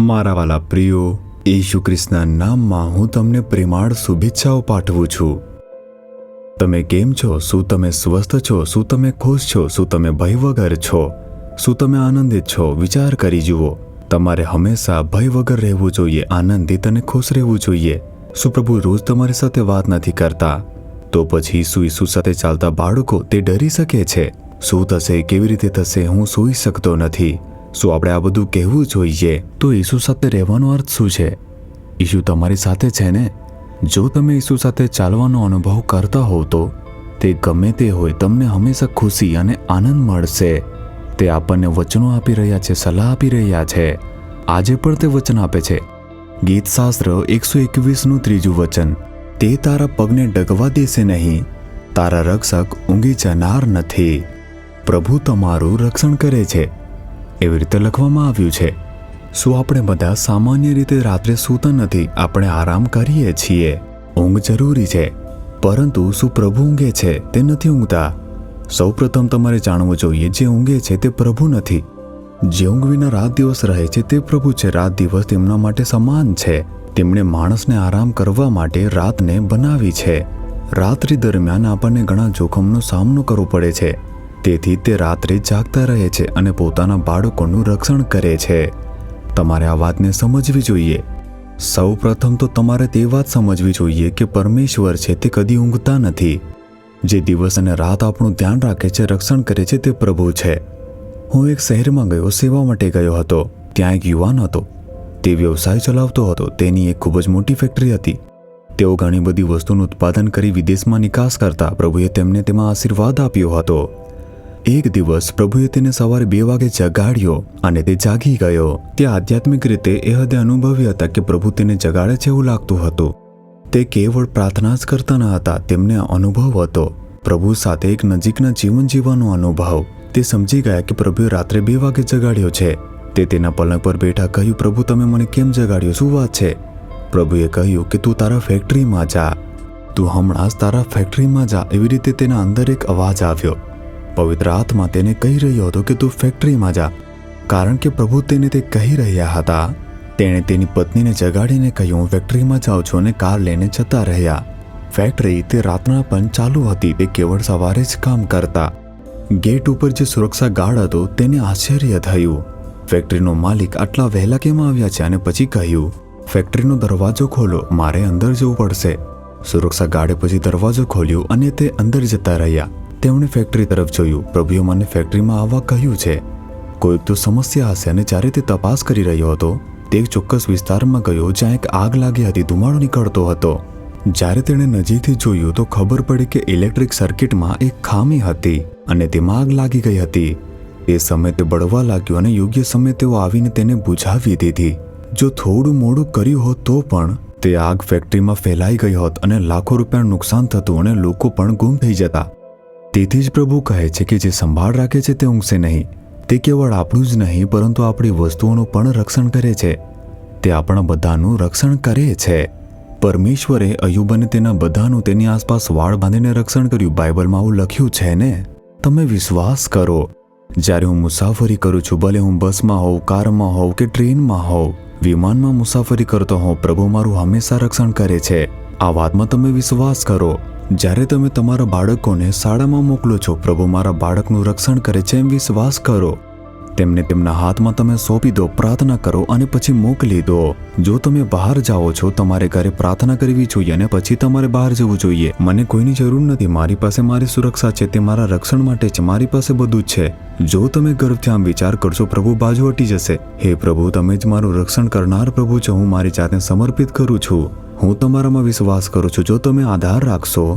મારા વાલા પ્રિયો, ઈસુ ખ્રિસ્તના નામમાં હું તમને પ્રેમાળ શુભેચ્છાઓ પાઠવું છું। તમે કેમ છો? શું તમે સ્વસ્થ છો? શું તમે ખુશ છો? શું તમે ભય વગર છો? શું તમે આનંદિત છો? વિચાર કરી જુઓ। તમારે હંમેશા ભય વગર રહેવું જોઈએ, આનંદિત અને ખુશ રહેવું જોઈએ। શું પ્રભુ રોજ તમારી સાથે વાત નથી કરતા? તો પછી શું ઈસુ સાથે ચાલતા બાળકો તે ડરી શકે છે? શું થશે? કેવી રીતે થશે? હું સૂઈ શકતો નથી। શું આપણે આ બધું કહેવું જોઈએ? તો ઈસુ સાથે રહેવાનો અર્થ શું છે? ઈસુ તમારી સાથે છે ને? જો તમે ઈસુ સાથે ચાલવાનો અનુભવ કરતા હોવ તો તે ગમે તે હોય, તમને હંમેશા ખુશી અને આનંદ મળશે। તે આપણને વચનો આપી રહ્યા છે, સલાહ આપી રહ્યા છે। આજે પણ તે વચન આપે છે। ગીતશાસ્ત્ર 121નું 3 વચન, તે તારા પગને ડગવા દેશે નહીં, તારા રક્ષક ઊંઘી જનાર નથી। પ્રભુ તમારું રક્ષણ કરે છે, એવી રીતે લખવામાં આવ્યું છે। શું આપણે બધા સામાન્ય રીતે રાત્રે સૂતા નથી? આપણે આરામ કરીએ છીએ। ઊંઘ જરૂરી છે, પરંતુ શું પ્રભુ ઊંઘે છે? તે નથી ઊંઘતા। સૌ પ્રથમ તમારે જાણવું જોઈએ, જે ઊંઘે છે તે પ્રભુ નથી। જે ઊંઘ વિના રાત દિવસ રહે છે તે પ્રભુ છે। રાત દિવસ તેમના માટે સમાન છે। તેમણે માણસને આરામ કરવા માટે રાતને બનાવી છે। રાત્રિ દરમિયાન આપણને ઘણા જોખમનો સામનો કરવો પડે છે, તેથી તે રાત્રે જાગતા રહે છે અને પોતાના બાળકોનું રક્ષણ કરે છે। તમારે આ વાતને સમજવી જોઈએ। સૌ પ્રથમ તો તમારે તે વાત સમજવી જોઈએ કે પરમેશ્વર છે તે કદી ઊંઘતા નથી। જે દિવસ અને રાત આપણું ધ્યાન રાખે છે, રક્ષણ કરે છે, તે પ્રભુ છે। હું એક શહેરમાં ગયો, સેવા માટે ગયો હતો। ત્યાં એક યુવાન હતો। તે વ્યવસાય ચલાવતો હતો। તેની એક ખૂબ જ મોટી ફેક્ટરી હતી। તેઓ ઘણી બધી વસ્તુનું ઉત્પાદન કરી વિદેશમાં નિકાસ કરતા। પ્રભુએ તેમને તેમાં આશીર્વાદ આપ્યો હતો। એક દિવસ પ્રભુએ તેને સવારે 2 વાગે જગાડ્યો અને તે જાગી ગયો। તે આધ્યાત્મિક રીતે એ હદે અનુભવી હતા કે પ્રભુ તેને જગાડે છે એવું લાગતું હતું। તે કેવળ પ્રાર્થના જ કરતા ન હતા, તેમને અનુભવ હતો, પ્રભુ સાથે એક નજીકના જીવન જીવવાનો અનુભવ। તે સમજી ગયા કે પ્રભુએ રાત્રે 2 વાગે જગાડ્યો છે। તે તેના પલંગ પર બેઠા કહ્યું, પ્રભુ તમે મને કેમ જગાડ્યો? શું વાત છે? પ્રભુએ કહ્યું કે તું તારા ફેક્ટરીમાં જા, તું હમણાં જ તારા ફેક્ટરીમાં જા। એવી રીતે તેના અંદર એક અવાજ આવ્યો। પવિત્ર આત્મા તેને કહી રહ્યો હતો કે તું ફેક્ટરીમાં જા, કારણ કે પ્રભુ તેને તે કહી રહ્યા હતા। તેણે તેની પત્નીને જગાડીને કહ્યું, હું ફેક્ટરીમાં જાઉં છું, અને કાર લઈને જતા રહ્યા। ફેક્ટરી તે રાતના પણ ચાલુ હતી। તે કેવળ સવારે જ કામ કરતા। ગેટ ઉપર જે સુરક્ષા ગાર્ડ હતો તેને આશ્ચર્ય થયું, ફેક્ટરીનો માલિક આટલા વહેલા કેમ આવ્યા છે? અને પછી કહ્યું, ફેક્ટરીનો દરવાજો ખોલો, મારે અંદર જવું પડશે। સુરક્ષા ગાર્ડે પછી દરવાજો ખોલ્યો અને તે અંદર જતા રહ્યા। તેમણે ફેક્ટરી તરફ જોયું। પ્રભુએ મને ફેક્ટરીમાં આવવા કહ્યું છે, કોઈક તો સમસ્યા હશે। અને જ્યારે તે તપાસ કરી રહ્યો હતો, તે એક ચોક્કસ વિસ્તારમાં ગયો જ્યાં એક આગ લાગી હતી, ધુમાડો નીકળતો હતો। જ્યારે તેણે નજીકથી જોયું તો ખબર પડી કે ઇલેક્ટ્રિક સર્કિટમાં એક ખામી હતી અને તેમાં આગ લાગી ગઈ હતી। તે સમયે તે બળવા લાગ્યો અને યોગ્ય સમયે તેઓ આવીને તેને બુઝાવી દીધી। જો થોડું મોડું કર્યું હોત તો પણ તે આગ ફેક્ટરીમાં ફેલાઈ ગઈ હોત અને લાખો રૂપિયાનું નુકસાન થતું અને લોકો પણ ગુમ થઈ જતા। તેથી જ પ્રભુ કહે છે કે જે સંભાળ રાખે છે તે ઊંઘશે નહીં। તે કેવળ આપણું જ નહીં, પરંતુ આપણી વસ્તુઓનું પણ રક્ષણ કરે છે। તે આપણા બધાનું રક્ષણ કરે છે। પરમેશ્વરે અય્યુબ અને તેના બધાનું તેની આસપાસ વાળ બાંધીને રક્ષણ કર્યું। બાઇબલમાં આવું લખ્યું છે ને? તમે વિશ્વાસ કરો। જ્યારે હું મુસાફરી કરું છું, ભલે હું બસમાં હોઉં, કારમાં હોઉં કે ટ્રેનમાં હોઉં, વિમાનમાં મુસાફરી કરતો હોઉં, પ્રભુ મારું હંમેશા રક્ષણ કરે છે। આ વાતમાં તમે વિશ્વાસ કરો। જ્યારે તમે તમારા બાળકોને શાળામાં મોકલો છો, પ્રભુ મારા બાળકનું રક્ષણ કરે છે એમ વિશ્વાસ કરો। તેમને તેમના હાથમાં તમે સોંપી દો, પ્રાર્થના કરો અને પછી મોકલી દો। જો તમે બહાર જાઓ છો, તમારે ઘરે પ્રાર્થના કરવી જોઈએ અને પછી તમારે બહાર જવું જોઈએ। મને કોઈની જરૂર નથી, મારી પાસે મારી સુરક્ષા છે, તે મારા રક્ષણ માટે છે, મારી પાસે બધું જ છે। જો તમે ગર્વથી આમ વિચાર કરશો, પ્રભુ બાજુ હટી જશે। હે પ્રભુ, તમે જ મારું રક્ષણ કરનાર પ્રભુ છો। હું મારી જાતને સમર્પિત કરું છું। હું તમારામાં વિશ્વાસ કરું છું। જો તમે આધાર રાખશો,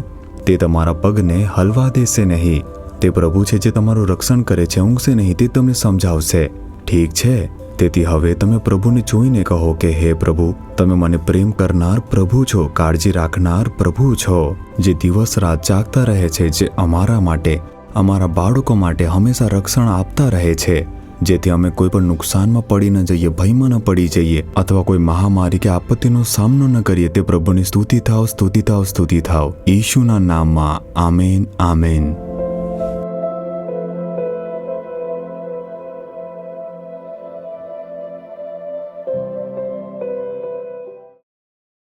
તે તમારા પગને હલવા દેશે નહીં। તે પ્રભુ છે જે તમારું રક્ષણ કરે છે, ઊંઘશે નહીં, તે તમને સમજાવશે। ઠીક છે? તેથી હવે તમે પ્રભુને જોઈને કહો કે હે પ્રભુ, તમે મને પ્રેમ કરનાર પ્રભુ છો, કાળજી રાખનાર પ્રભુ છો, જે દિવસ રાત જાગતા રહે છે, જે અમારા માટે, અમારા બાળકો માટે હંમેશા રક્ષણ આપતા રહે છે, જેથી અમે કોઈ પણ નુકસાનમાં પડી ન જઈએ, ભયમાં ન પડી જઈએ, અથવા કોઈ મહામારી કે આપત્તિનો સામનો ન કરીએ। તે પ્રભુની સ્તુતિ થાવ, સ્તુતિ થાવ, સ્તુતિ થાવ। ઈશુના નામમાં આમેન, આમેન।